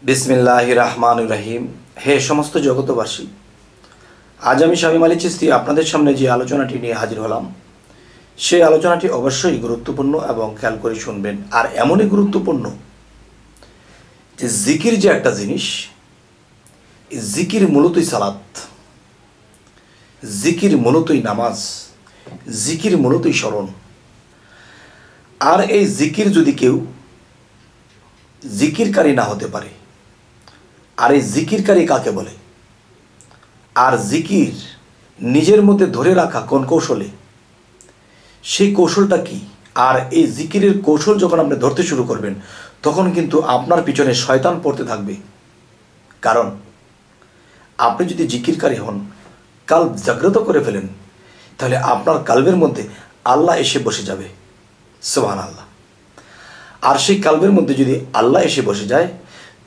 বিসমিল্লাহির রহমানির রহিম। হে সমস্ত জগতবাসী, আজ আমি শামীম আলী চিশতি আপনাদের সামনে যে আলোচনাটি নিয়ে হাজির হলাম, সেই আলোচনাটি অবশ্যই গুরুত্বপূর্ণ এবং খেয়াল করে শুনবেন। আর এমনই গুরুত্বপূর্ণ যে জিকির যে একটা জিনিস, জিকির মূলতই সালাত, জিকির মূলতই নামাজ, জিকির মূলতই স্মরণ। আর এই জিকির যদি কেউ জিকিরকারী না হতে পারে, আর এই জিকিরকারী কাকে বলে, আর জিকির নিজের মধ্যে ধরে রাখা কোন কৌশলে, সেই কৌশলটা কি, আর এই জিকিরের কৌশল যখন আপনি ধরতে শুরু করবেন, তখন কিন্তু আপনার পিছনে শয়তান পড়তে থাকবে। কারণ আপনি যদি জিকিরকারী হন, কাল্ব জাগ্রত করে ফেলেন, তাহলে আপনার কাল্বের মধ্যে আল্লাহ এসে বসে যাবে। সুবহানাল্লাহ। আর সেই কাল্বের মধ্যে যদি আল্লাহ এসে বসে যায়,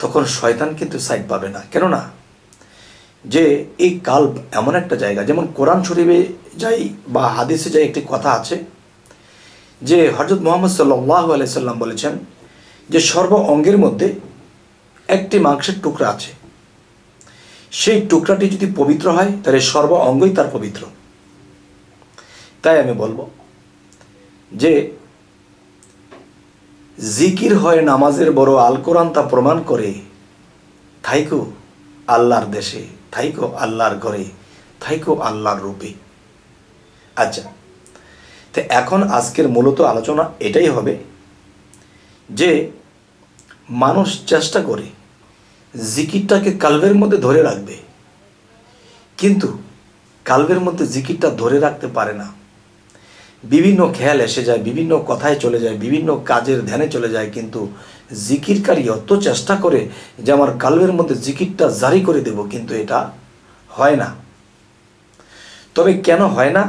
তখন শয়তান কিন্তু সাইড পাবে না। কেননা যে এই কাল্ব এমন একটা জায়গা, যেমন কোরআন শরীফে যাই বা হাদিসে যাই একটি কথা আছে যে হযরত মুহাম্মদ সাল্লাল্লাহু আলাইহি সাল্লাম বলেছেন যে সর্ব অঙ্গের মধ্যে একটি মাংসের টুকরা আছে, সেই টুকরাটি যদি পবিত্র হয় তাহলে সর্ব অঙ্গই তার পবিত্র। তাই আমি বলবো যে জিকির হয় নামাজের বড়, আল কোরআন তা প্রমাণ করে। থাইকো আল্লাহর দেশে, থাইকো আল্লাহর ঘরে, থাইকো আল্লাহর রূপে। আচ্ছা, তো এখন আজকের মূলত আলোচনা এটাই হবে যে মানুষ চেষ্টা করে জিকিরটাকে কালবের মধ্যে ধরে রাখবে, কিন্তু কালবের মধ্যে জিকিরটা ধরে রাখতে পারে না। বিভিন্ন খেয়াল এসে যায়, বিভিন্ন কথায় চলে যায়, বিভিন্ন কাজের ধ্যানে চলে যায়, কিন্তু জিকিরকারী অত চেষ্টা করে যে আমার কালবের মধ্যে জিকিরটা জারি করে দেব, কিন্তু এটা হয় না। তবে কেন হয় না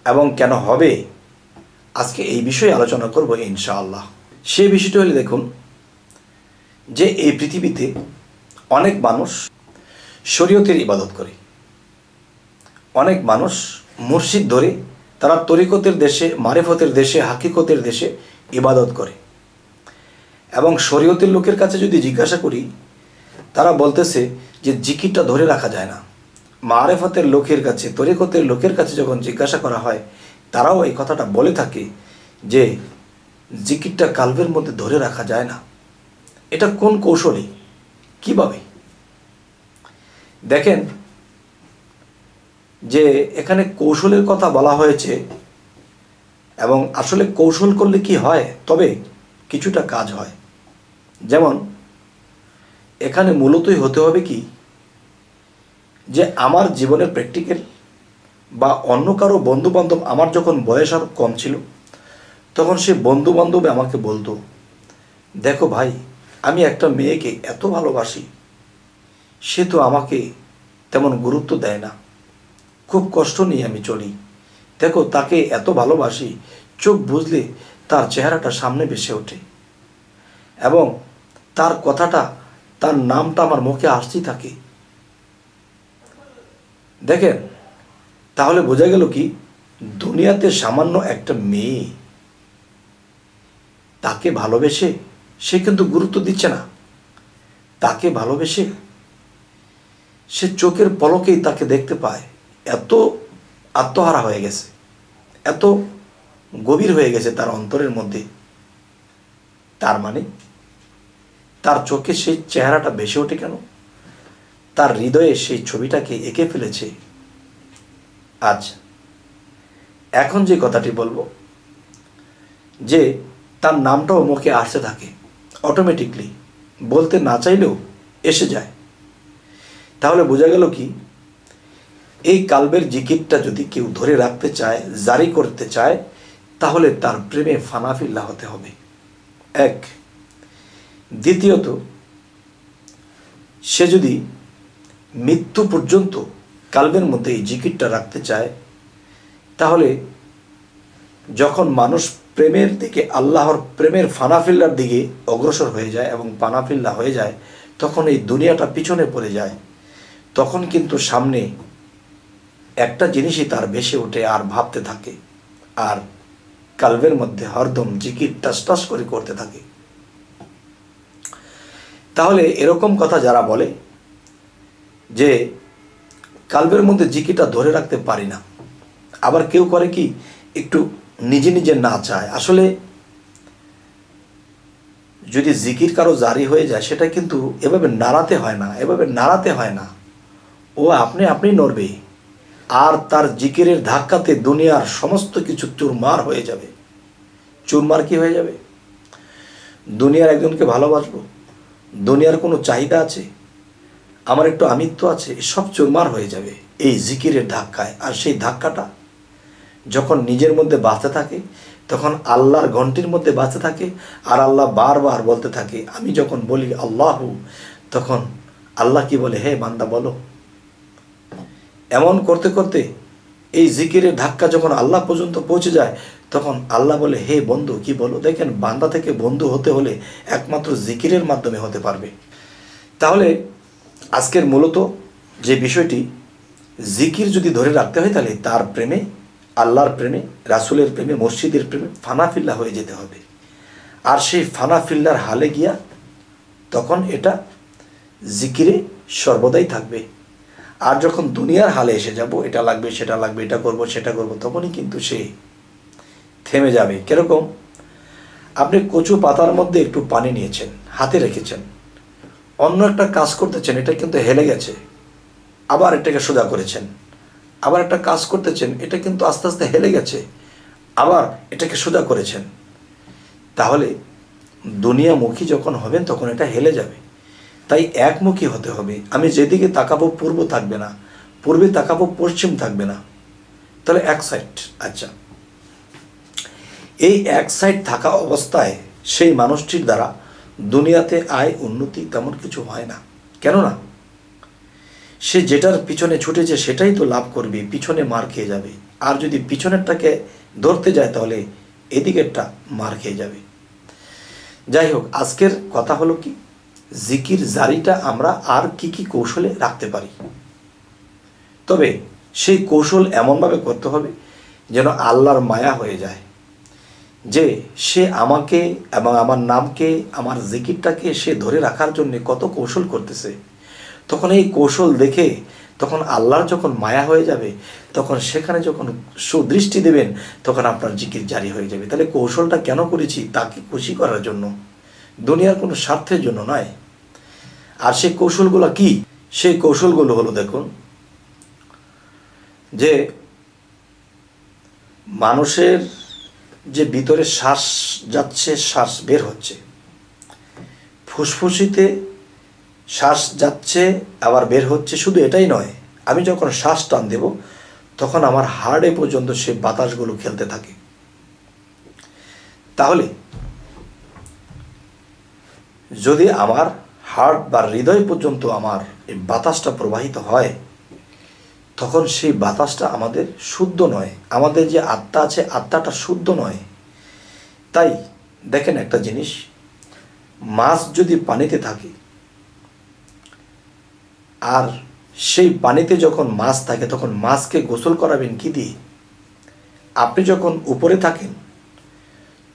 এবং কেন হবে, আজকে এই বিষয়ে আলোচনা করব ইনশাআল্লাহ। সেই বিষয়টি হলে দেখুন যে এই পৃথিবীতে অনেক মানুষ শরীয়তের ইবাদত করে, অনেক মানুষ মুর্শিদ ধরে তারা তরিকতের দেশে, মারিফতের দেশে, হাকিকতের দেশে ইবাদত করে। এবং শরীয়তের লোকের কাছে যদি জিজ্ঞাসা করি, তারা বলতেছে যে জিকিরটা ধরে রাখা যায় না। মারিফতের লোকের কাছে, তরিকতের লোকের কাছে যখন জিজ্ঞাসা করা হয়, তারাও এই কথাটা বলে থাকে যে জিকিরটা কালবের মধ্যে ধরে রাখা যায় না। এটা কোন কৌশলে, কিভাবে? দেখেন যে এখানে কৌশলের কথা বলা হয়েছে, এবং আসলে কৌশল করলে কি হয়, তবে কিছুটা কাজ হয়। যেমন এখানে মূলতই হতে হবে কি, যে আমার জীবনের প্র্যাকটিক্যাল বা অন্য কারো বন্ধুবান্ধব, আমার যখন বয়স আর কম ছিল, তখন সে বন্ধুবান্ধব আমাকে বলতো, দেখো ভাই, আমি একটা মেয়েকে এত ভালোবাসি, সে তো আমাকে তেমন গুরুত্ব দেয় না, খুব কষ্ট নিয়ে আমি চলি। দেখো, তাকে এত ভালোবাসি, চোখ বুঝলে তার চেহারাটা সামনে ভেসে ওঠে, এবং তার কথাটা, তার নামটা আমার মুখে আসতেই থাকে। দেখেন, তাহলে বোঝা গেল কি, দুনিয়াতে সামান্য একটা মেয়ে, তাকে ভালোবেসে সে কিন্তু গুরুত্ব দিচ্ছে না। তাকে ভালোবেসে সে চোখের পলকেই তাকে দেখতে পায়, এত আত্মহারা হয়ে গেছে, এত গভীর হয়ে গেছে তার অন্তরের মধ্যে। তার মানে তার চোখে সেই চেহারাটা ভেসে ওঠে কেন? তার হৃদয়ে সেই ছবিটাকে এঁকে ফেলেছে। আজ এখন যে কথাটি বলবো, যে তার নামটাও মুখে আসতে থাকে অটোমেটিকলি, বলতে না চাইলেও এসে যায়। তাহলে বোঝা গেল কি, এই কালবের জিকিরটা যদি কেউ ধরে রাখতে চায়, জারি করতে চায়, তাহলে তার প্রেমে ফানাফিল্লা হতে হবে, এক। দ্বিতীয়ত, সে যদি মৃত্যু পর্যন্ত কালবের মধ্যে এই জিকিরটা রাখতে চায়, তাহলে যখন মানুষ প্রেমের দিকে, আল্লাহর প্রেমের ফানাফিল্লার দিকে অগ্রসর হয়ে যায় এবং ফানাফিল্লা হয়ে যায়, তখন এই দুনিয়াটা পিছনে পড়ে যায়। তখন কিন্তু সামনে একটা জিনিসই তার ভেসে ওঠে আর ভাবতে থাকে, আর কালবের মধ্যে হরদম জিকির টাস টাস করে করতে থাকে। তাহলে এরকম কথা যারা বলে যে কালবের মধ্যে জিকিরটা ধরে রাখতে পারি না, আবার কেউ করে কি একটু নিজে নিজে না চায়, আসলে যদি জিকির কারো জারি হয়ে যায় সেটা কিন্তু এভাবে নাড়াতে হয় না, এভাবে নাড়াতে হয় না, ও আপনি আপনি নড়বে, আর তার জিকিরের ধাক্কাতে দুনিয়ার সমস্ত কিছু চুরমার হয়ে যাবে। চুরমার কি হয়ে যাবে? দুনিয়ার একজনকে ভালোবাসবো, দুনিয়ার কোনো চাহিদা আছে, আমার একটু আমিত্ব আছে, সব চুরমার হয়ে যাবে এই জিকিরের ধাক্কায়। আর সেই ধাক্কাটা যখন নিজের মধ্যে বাঁচতে থাকে, তখন আল্লাহর ঘন্টির মধ্যে বাঁচতে থাকে, আর আল্লাহ বারবার বলতে থাকে, আমি যখন বলি আল্লাহু, তখন আল্লাহ কি বলে, হে বান্দা বলো। এমন করতে করতে এই জিকিরের ধাক্কা যখন আল্লাহ পর্যন্ত পৌঁছে যায়, তখন আল্লাহ বলে, হে বন্ধু কি বলো। দেখেন, বান্দা থেকে বন্ধু হতে হলে একমাত্র জিকিরের মাধ্যমে হতে পারবে। তাহলে আজকের মূলত যে বিষয়টি, জিকির যদি ধরে রাখতে হয় তাহলে তার প্রেমে, আল্লাহর প্রেমে, রাসূলের প্রেমে, মসজিদের প্রেমে ফানাফিল্লা হয়ে যেতে হবে। আর সেই ফানাফিল্লার হালে গিয়া তখন এটা জিকিরে সর্বদাই থাকবে। আর যখন দুনিয়ার হালে এসে যাব, এটা লাগবে সেটা লাগবে, এটা করব সেটা করব, তখনই কিন্তু সে থেমে যাবে। কিরকম? আপনি কচু পাতার মধ্যে একটু পানি নিয়েছেন, হাতে রেখেছেন, অন্য একটা কাজ করতেছেন, এটা কিন্তু হেলে গেছে, আবার এটাকে সোজা করেছেন, আবার একটা কাজ করতেছেন, এটা কিন্তু আস্তে আস্তে হেলে গেছে, আবার এটাকে সোজা করেছেন। তাহলে দুনিয়ামুখী যখন হবেন তখন এটা হেলে যাবে। তাই একমুখী হতে হবে। আমি যেদিকে তাকাবো পূর্ব থাকবে না, পূর্বে তাকাবো পশ্চিম থাকবে না, তাহলে এক সাইড। আচ্ছা, এই এক সাইড থাকা অবস্থায় সেই মানুষটির দ্বারা দুনিয়াতে আয় উন্নতি তেমন কিছু হয় না। কেননা সে যেটার পিছনে ছুটেছে সেটাই তো লাভ করবে, পিছনে মার খেয়ে যাবে। আর যদি পিছনেরটাকে ধরতে যায় তাহলে এদিকেরটা মার খেয়ে যাবে। যাই হোক, আজকের কথা হলো কি, জিকির জারিটা আমরা আর কি কি কৌশলে রাখতে পারি। তবে সেই কৌশল এমনভাবে করতে হবে যেন আল্লাহর মায়া হয়ে যায়, যে সে আমাকে এবং আমার নামকে, আমার জিকিরটাকে সে ধরে রাখার জন্য কত কৌশল করতেছে। তখন এই কৌশল দেখে তখন আল্লাহর যখন মায়া হয়ে যাবে, তখন সেখানে যখন সুদৃষ্টি দেবেন, তখন আপনার জিকির জারি হয়ে যাবে। তাহলে কৌশলটা কেন করেছি? তাকে খুশি করার জন্য, দুনিয়ার কোনো স্বার্থের জন্য নয়। আর সেই কৌশলগুলো কি? সেই কৌশলগুলো হলো, দেখুন, যে মানুষের যে ভিতরে শ্বাস যাচ্ছে, শ্বাস বের হচ্ছে, ফুসফুসিতে শ্বাস যাচ্ছে আবার বের হচ্ছে, শুধু এটাই নয়, আমি যখন শ্বাস টান দেব তখন আমার হার্টে পর্যন্ত সে বাতাসগুলো খেলতে থাকে। তাহলে যদি আমার হার্ট বা হৃদয় পর্যন্ত আমার এই বাতাসটা প্রবাহিত হয়, তখন সেই বাতাসটা আমাদের শুদ্ধ নয়, আমাদের যে আত্মা আছে আত্মাটা শুদ্ধ নয়। তাই দেখেন একটা জিনিস, মাছ যদি পানিতে থাকে আর সেই পানিতে যখন মাছ থাকে, তখন মাছকে গোসল করাবেন কি দিয়ে? আপনি যখন উপরে থাকেন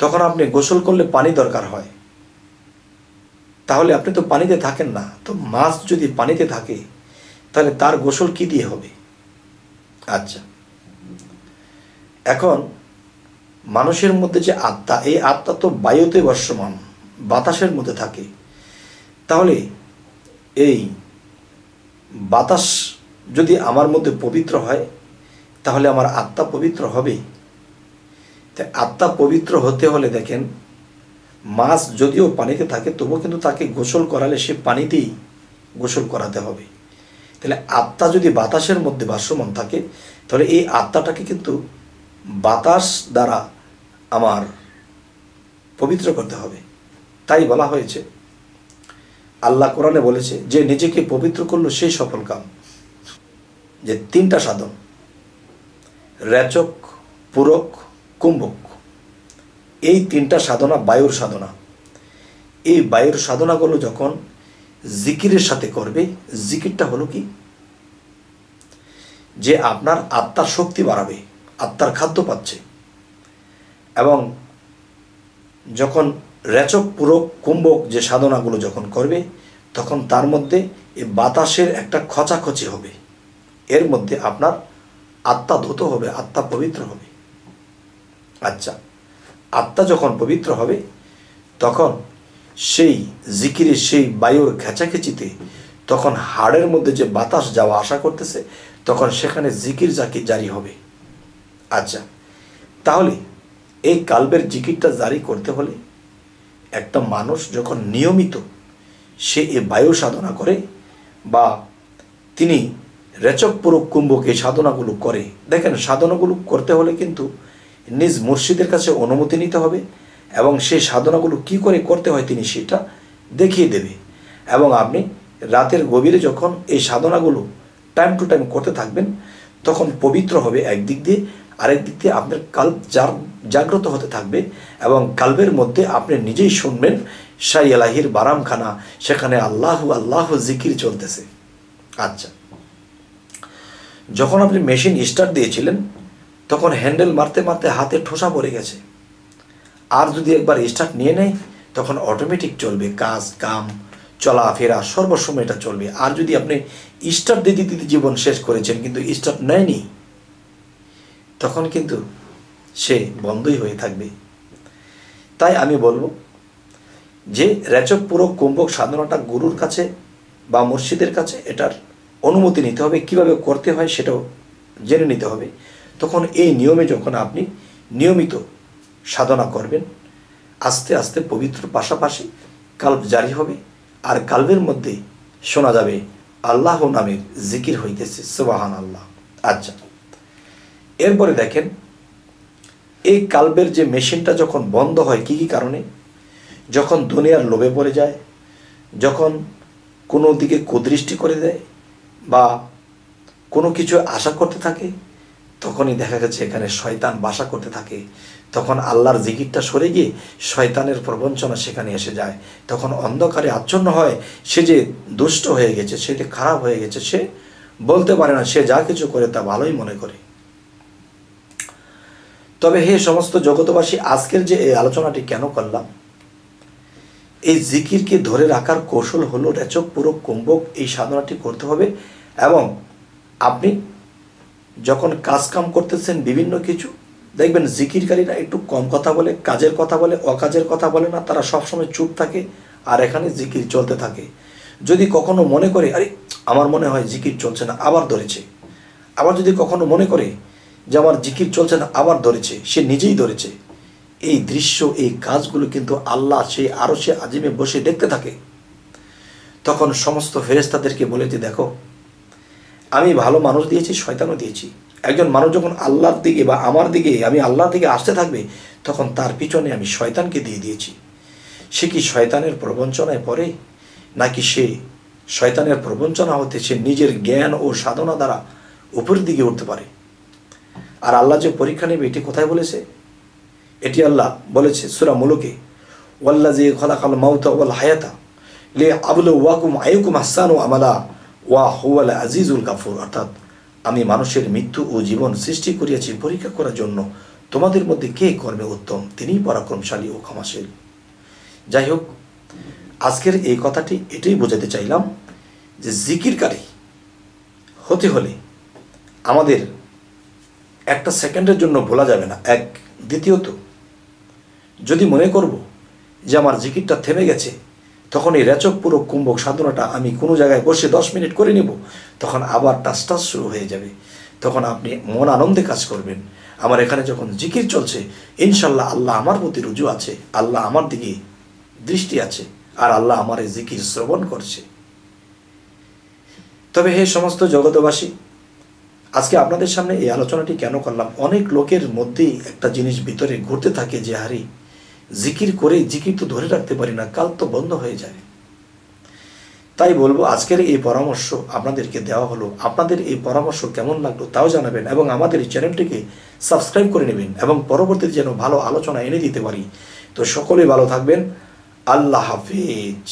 তখন আপনি গোসল করলে পানি দরকার হয়, তাহলে আপনি তো পানিতে থাকেন না। তো মাছ যদি পানিতে থাকে তাহলে তার গোসল কি দিয়ে হবে? আচ্ছা, এখন মানুষের মধ্যে যে আত্মা, এই আত্মা তো বায়ুতে বর্ষমান, বাতাসের মধ্যে থাকে। তাহলে এই বাতাস যদি আমার মধ্যে পবিত্র হয় তাহলে আমার আত্মা পবিত্র হবে। তাই আত্মা পবিত্র হতে হলে দেখেন, মাছ যদিও পানিতে থাকে তবুও কিন্তু তাকে গোসল করালে সে পানিতেই গোসল করাতে হবে। তাহলে আত্মা যদি বাতাসের মধ্যে ভাসমান থাকে তাহলে এই আত্মাটাকে কিন্তু বাতাস দ্বারা আমার পবিত্র করতে হবে। তাই বলা হয়েছে, আল্লাহ কোরআনে বলেছে, যে নিজেকে পবিত্র করলো সেই সফল কাম। যে তিনটা সাধন, রেচক, পূরক, কুম্ভক, এই তিনটা সাধনা বায়ুর সাধনা। এই বায়ুর সাধনাগুলো যখন জিকিরের সাথে করবে, জিকিরটা হলো কি, যে আপনার আত্মার শক্তি বাড়াবে, আত্মার খাদ্য পাচ্ছে। এবং যখন রেচক, পূরক, কুম্ভক যে সাধনাগুলো যখন করবে, তখন তার মধ্যে এই বাতাসের একটা খচাখচি হবে, এর মধ্যে আপনার আত্মা ধৌত হবে, আত্মা পবিত্র হবে। আচ্ছা, আত্মা যখন পবিত্র হবে তখন সেই জিকিরের সেই বায়ুর খেঁচাখেচিতে তখন হাড়ের মধ্যে যে বাতাস যাওয়া আসা করতেছে তখন সেখানে জিকির জারি হবে। আচ্ছা, তাহলে এই কালবের জিকিরটা জারি করতে হলে একটা মানুষ যখন নিয়মিত সে এই বায়ু সাধনা করে বা তিনি রেচক পুরক কুম্ভক এই সাধনাগুলো করে, দেখেন সাধনাগুলো করতে হলে কিন্তু নিজ মুর্শিদের কাছে অনুমতি নিতে হবে এবং সেই সাধনাগুলো কি করে করতে হয় তিনি সেটা দেখিয়ে দেবে। এবং আপনি রাতের গভীরে যখন এই সাধনাগুলো টাইম টু টাইম করতে থাকবেন তখন পবিত্র হবে একদিক দিয়ে, আরেক দিক দিয়ে আপনার কাল্ব জাগ্রত হতে থাকবে এবং কাল্বের মধ্যে আপনি নিজেই শুনবেন শাই এলাহির বারামখানা, সেখানে আল্লাহ আল্লাহ জিকির চলতেছে। আচ্ছা, যখন আপনি মেশিন স্টার্ট দিয়েছিলেন তখন হ্যান্ডেল মারতে মারতে হাতে ঠোসা পড়ে গেছে, আর যদি একবার স্টার্ট নিয়ে নেয় তখন অটোমেটিক চলবে, কাজ কাম চলাফেরা সর্বসময় এটা চলবে। আর যদি আপনি স্টার্ট দিতে দিতে জীবন শেষ করেছেন কিন্তু স্টার্ট নেয়নি তখন কিন্তু সে বন্ধই হয়ে থাকবে। তাই আমি বলবো যে রেচক পুরো কুম্ভক সাধনাটা গুরুর কাছে বা মুর্শিদের কাছে এটার অনুমতি নিতে হবে, কিভাবে করতে হয় সেটাও জেনে নিতে হবে। তখন এই নিয়মে যখন আপনি নিয়মিত সাধনা করবেন আস্তে আস্তে পবিত্র পাশাপাশি কাল্ব জারি হবে আর কাল্বের মধ্যে শোনা যাবে আল্লাহ নামের জিকির হইতেছে, সুবহান আল্লাহ। আচ্ছা, এরপরে দেখেন এই কাল্বের যে মেশিনটা যখন বন্ধ হয় কি কি কারণে, যখন দুনিয়ার লোভে পড়ে যায়, যখন কোনো দিকে কুদৃষ্টি করে দেয় বা কোনো কিছু আশা করতে থাকে তখনই দেখা গেছে এখানে শয়তান বাসা করতে থাকে, তখন আল্লাহর জিকিরটা সরে গিয়ে শয়তানের প্রবঞ্চনা সেখানে এসে যায়, তখন অন্ধকারে আচ্ছন্ন হয়, সে যে দুষ্ট হয়ে গেছে, সে যে খারাপ হয়ে গেছে, সে বলতে পারে না, সে যা কিছু করে তা ভালোই মনে করে। তবে হে সমস্ত জগতবাসী, আজকের যে এই আলোচনাটি কেন করলাম, এই জিকিরকে ধরে রাখার কৌশল হলো রেচক পুরক কুম্ভক এই সাধনাটি করতে হবে। এবং আপনি যখন কাজ কাম করতেছেন বিভিন্ন কিছু দেখবেন জিকিরকারীরা একটু কম কথা বলে, কাজের কথা বলে, অকাজের কথা বলে না, তারা সবসময় চুপ থাকে আর এখানে জিকির চলতে থাকে। যদি কখনো মনে করে আরে আমার মনে হয় জিকির চলছে না আবার ধরেছে, আবার যদি কখনো মনে করে যে আমার জিকির চলছে না আবার ধরেছে, সে নিজেই ধরেছে, এই দৃশ্য এই কাজগুলো কিন্তু আল্লাহ সেই আরশে আজিমে বসে দেখতে থাকে। তখন সমস্ত ফেরেশতাদেরকে বলে যে দেখো আমি ভালো মানুষ দিয়েছি, শয়তানও দিয়েছি। একজন মানুষ যখন আল্লাহর দিকে বা আমার দিকে আমি আল্লাহর দিকে আসতে থাকবে তখন তার পিছনে আমি শয়তানকে দিয়ে দিয়েছি। সে কি শয়তানের প্রবঞ্চনায় পড়ে নাকি সে শয়তানের প্রবঞ্চনা হতে সে নিজের জ্ঞান ও সাধনা দ্বারা উপরের দিকে উঠতে পারে? আর আল্লাহ যে পরীক্ষা নেবে এটি কোথায় বলেছে? এটি আল্লাহ বলেছে সূরা মুলুকে, ওয়াল্লাযী খালাকাল মাউতা ওয়াল হায়াতা লিয়াবলুওয়াকুম আইয়ুকুম আহসানু আমালা ওয়া হুয়াল আজিজুল গাফুর। অর্থাৎ আমি মানুষের মৃত্যু ও জীবন সৃষ্টি করিয়াছি পরীক্ষা করার জন্য, তোমাদের মধ্যে কে কর্মে উত্তম, তিনিই পরাক্রমশালী ও ক্ষমাশীল। যাই হোক, আজকের এই কথাটি এটাই বোঝাতে চাইলাম যে জিকিরকারী হতে হলে আমাদের একটা সেকেন্ডের জন্য ভোলা যাবে না। এক, দ্বিতীয়ত যদি মনে করব যে আমার জিকিরটা থেমে গেছে তখন এই রেচক পুরো কুম্ভক সাধনাটা আমি কোনো জায়গায় বসে 10 মিনিট করে নেব, তখন আবার টাস শুরু হয়ে যাবে। তখন আপনি মন আনন্দে কাজ করবেন, আমার এখানে যখন জিকির চলছে ইনশাল্লাহ আল্লাহ আমার প্রতি রুজু আছে, আল্লাহ আমার দিকে দৃষ্টি আছে আর আল্লাহ আমার এই জিকির শ্রবণ করছে। তবে হে সমস্ত জগতবাসী, আজকে আপনাদের সামনে এই আলোচনাটি কেন করলাম, অনেক লোকের মধ্যেই একটা জিনিস ভিতরে ঘুরতে থাকে যে হারি জিকির করে জিকির তো ধরে রাখতে পারি না, কাল তো বন্ধ হয়ে যায়। তাই বলবো আজকের এই পরামর্শ আপনাদেরকে দেওয়া হলো, আপনাদের এই পরামর্শ কেমন লাগলো তাও জানাবেন এবং আমাদের এই চ্যানেলটিকে সাবস্ক্রাইব করে নেবেন এবং পরবর্তীতে যেন ভালো আলোচনা এনে দিতে পারি। তো সকলেই ভালো থাকবেন, আল্লাহ হাফিজ।